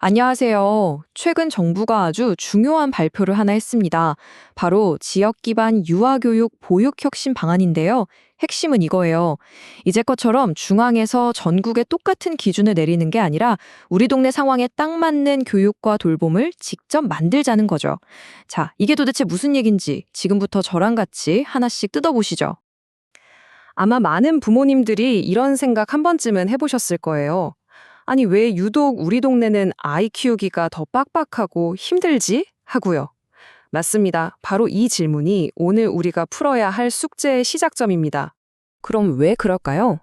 안녕하세요. 최근 정부가 아주 중요한 발표를 하나 했습니다. 바로 지역 기반 유아교육 보육 혁신 방안인데요. 핵심은 이거예요. 이제껏처럼 중앙에서 전국에 똑같은 기준을 내리는 게 아니라 우리 동네 상황에 딱 맞는 교육과 돌봄을 직접 만들자는 거죠. 자, 이게 도대체 무슨 얘긴지 지금부터 저랑 같이 하나씩 뜯어보시죠. 아마 많은 부모님들이 이런 생각 한 번쯤은 해보셨을 거예요. 아니, 왜 유독 우리 동네는 아이 키우기가 더 빡빡하고 힘들지? 하고요. 맞습니다. 바로 이 질문이 오늘 우리가 풀어야 할 숙제의 시작점입니다. 그럼 왜 그럴까요?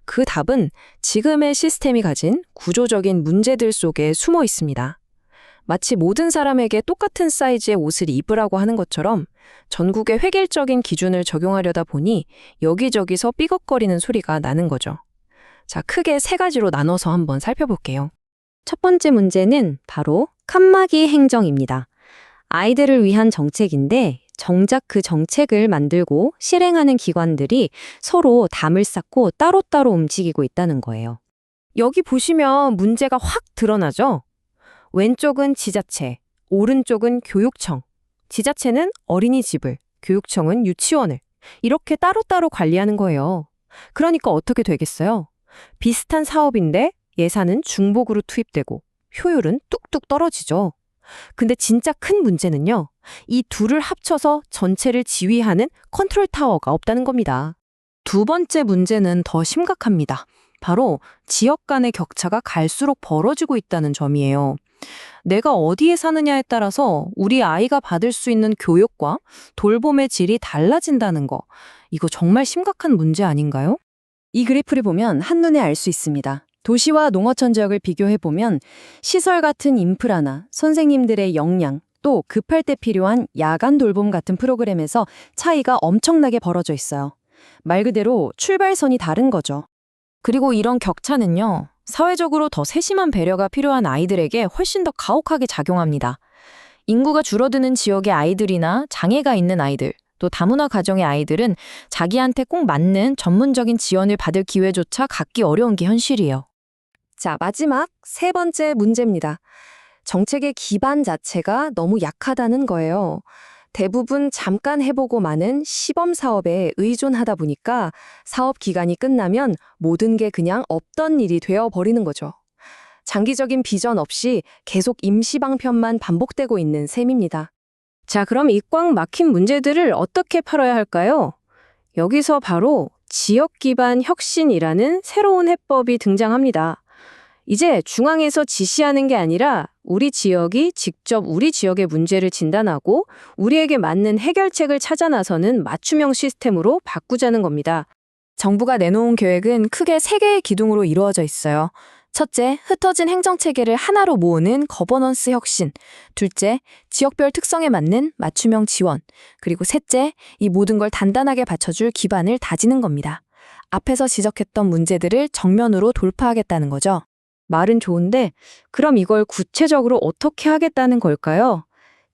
그 답은 지금의 시스템이 가진 구조적인 문제들 속에 숨어 있습니다. 마치 모든 사람에게 똑같은 사이즈의 옷을 입으라고 하는 것처럼 전국에 획일적인 기준을 적용하려다 보니 여기저기서 삐걱거리는 소리가 나는 거죠. 자, 크게 세 가지로 나눠서 한번 살펴볼게요. 첫 번째 문제는 바로 칸막이 행정입니다. 아이들을 위한 정책인데 정작 그 정책을 만들고 실행하는 기관들이 서로 담을 쌓고 따로따로 움직이고 있다는 거예요. 여기 보시면 문제가 확 드러나죠? 왼쪽은 지자체, 오른쪽은 교육청. 지자체는 어린이집을, 교육청은 유치원을 이렇게 따로따로 관리하는 거예요. 그러니까 어떻게 되겠어요? 비슷한 사업인데 예산은 중복으로 투입되고 효율은 뚝뚝 떨어지죠. 근데 진짜 큰 문제는요. 이 둘을 합쳐서 전체를 지휘하는 컨트롤 타워가 없다는 겁니다. 두 번째 문제는 더 심각합니다. 바로 지역 간의 격차가 갈수록 벌어지고 있다는 점이에요. 내가 어디에 사느냐에 따라서 우리 아이가 받을 수 있는 교육과 돌봄의 질이 달라진다는 거. 이거 정말 심각한 문제 아닌가요? 이 그래프를 보면 한눈에 알 수 있습니다. 도시와 농어촌 지역을 비교해보면 시설 같은 인프라나 선생님들의 역량, 또 급할 때 필요한 야간 돌봄 같은 프로그램에서 차이가 엄청나게 벌어져 있어요. 말 그대로 출발선이 다른 거죠. 그리고 이런 격차는요, 사회적으로 더 세심한 배려가 필요한 아이들에게 훨씬 더 가혹하게 작용합니다. 인구가 줄어드는 지역의 아이들이나 장애가 있는 아이들, 또 다문화 가정의 아이들은 자기한테 꼭 맞는 전문적인 지원을 받을 기회조차 갖기 어려운 게 현실이에요. 자, 마지막 세 번째 문제입니다. 정책의 기반 자체가 너무 약하다는 거예요. 대부분 잠깐 해보고 마는 시범 사업에 의존하다 보니까 사업 기간이 끝나면 모든 게 그냥 없던 일이 되어버리는 거죠. 장기적인 비전 없이 계속 임시방편만 반복되고 있는 셈입니다. 자, 그럼 이 꽉 막힌 문제들을 어떻게 풀어야 할까요? 여기서 바로 지역 기반 혁신이라는 새로운 해법이 등장합니다. 이제 중앙에서 지시하는 게 아니라 우리 지역이 직접 우리 지역의 문제를 진단하고 우리에게 맞는 해결책을 찾아 나서는 맞춤형 시스템으로 바꾸자는 겁니다. 정부가 내놓은 계획은 크게 세 개의 기둥으로 이루어져 있어요. 첫째, 흩어진 행정체계를 하나로 모으는 거버넌스 혁신. 둘째, 지역별 특성에 맞는 맞춤형 지원. 그리고 셋째, 이 모든 걸 단단하게 받쳐줄 기반을 다지는 겁니다. 앞에서 지적했던 문제들을 정면으로 돌파하겠다는 거죠. 말은 좋은데 그럼 이걸 구체적으로 어떻게 하겠다는 걸까요?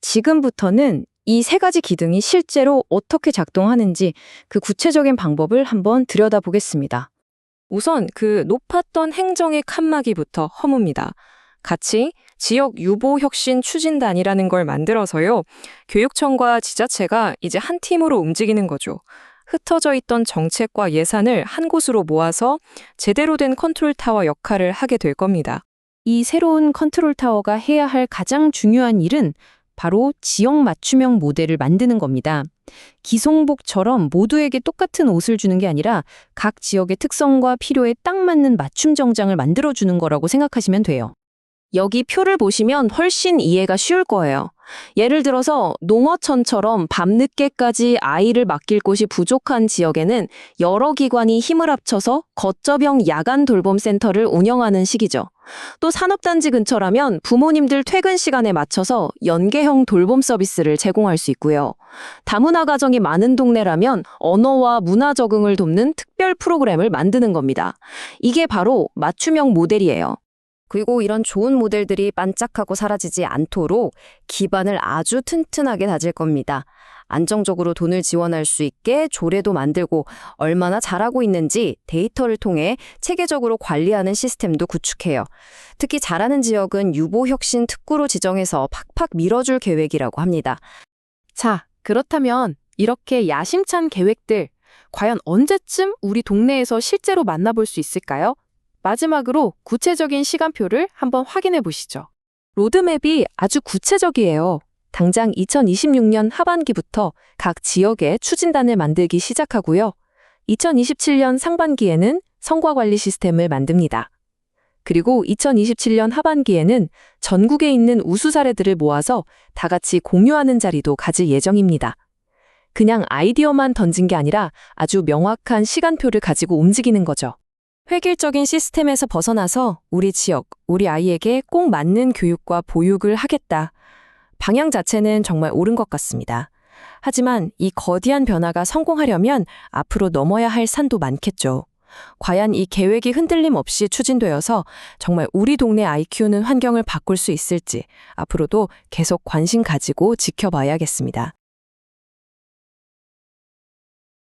지금부터는 이 세 가지 기둥이 실제로 어떻게 작동하는지 그 구체적인 방법을 한번 들여다보겠습니다. 우선 그 높았던 행정의 칸막이부터 허뭅니다. 같이 지역 유보 혁신 추진단이라는 걸 만들어서요. 교육청과 지자체가 이제 한 팀으로 움직이는 거죠. 흩어져 있던 정책과 예산을 한 곳으로 모아서 제대로 된 컨트롤 타워 역할을 하게 될 겁니다. 이 새로운 컨트롤 타워가 해야 할 가장 중요한 일은 바로 지역 맞춤형 모델을 만드는 겁니다. 기성복처럼 모두에게 똑같은 옷을 주는 게 아니라 각 지역의 특성과 필요에 딱 맞는 맞춤 정장을 만들어주는 거라고 생각하시면 돼요. 여기 표를 보시면 훨씬 이해가 쉬울 거예요. 예를 들어서 농어촌처럼 밤늦게까지 아이를 맡길 곳이 부족한 지역에는 여러 기관이 힘을 합쳐서 거점형 야간 돌봄센터를 운영하는 식이죠. 또 산업단지 근처라면 부모님들 퇴근 시간에 맞춰서 연계형 돌봄 서비스를 제공할 수 있고요. 다문화 가정이 많은 동네라면 언어와 문화 적응을 돕는 특별 프로그램을 만드는 겁니다. 이게 바로 맞춤형 모델이에요. 그리고 이런 좋은 모델들이 반짝하고 사라지지 않도록 기반을 아주 튼튼하게 다질 겁니다. 안정적으로 돈을 지원할 수 있게 조례도 만들고 얼마나 잘하고 있는지 데이터를 통해 체계적으로 관리하는 시스템도 구축해요. 특히 잘하는 지역은 유보혁신 특구로 지정해서 팍팍 밀어줄 계획이라고 합니다. 자, 그렇다면 이렇게 야심찬 계획들, 과연 언제쯤 우리 동네에서 실제로 만나볼 수 있을까요? 마지막으로 구체적인 시간표를 한번 확인해 보시죠. 로드맵이 아주 구체적이에요. 당장 2026년 하반기부터 각 지역에 추진단을 만들기 시작하고요. 2027년 상반기에는 성과관리 시스템을 만듭니다. 그리고 2027년 하반기에는 전국에 있는 우수 사례들을 모아서 다 같이 공유하는 자리도 가질 예정입니다. 그냥 아이디어만 던진 게 아니라 아주 명확한 시간표를 가지고 움직이는 거죠. 획일적인 시스템에서 벗어나서 우리 지역, 우리 아이에게 꼭 맞는 교육과 보육을 하겠다. 방향 자체는 정말 옳은 것 같습니다. 하지만 이 거대한 변화가 성공하려면 앞으로 넘어야 할 산도 많겠죠. 과연 이 계획이 흔들림 없이 추진되어서 정말 우리 동네 아이 키우는 환경을 바꿀 수 있을지 앞으로도 계속 관심 가지고 지켜봐야겠습니다.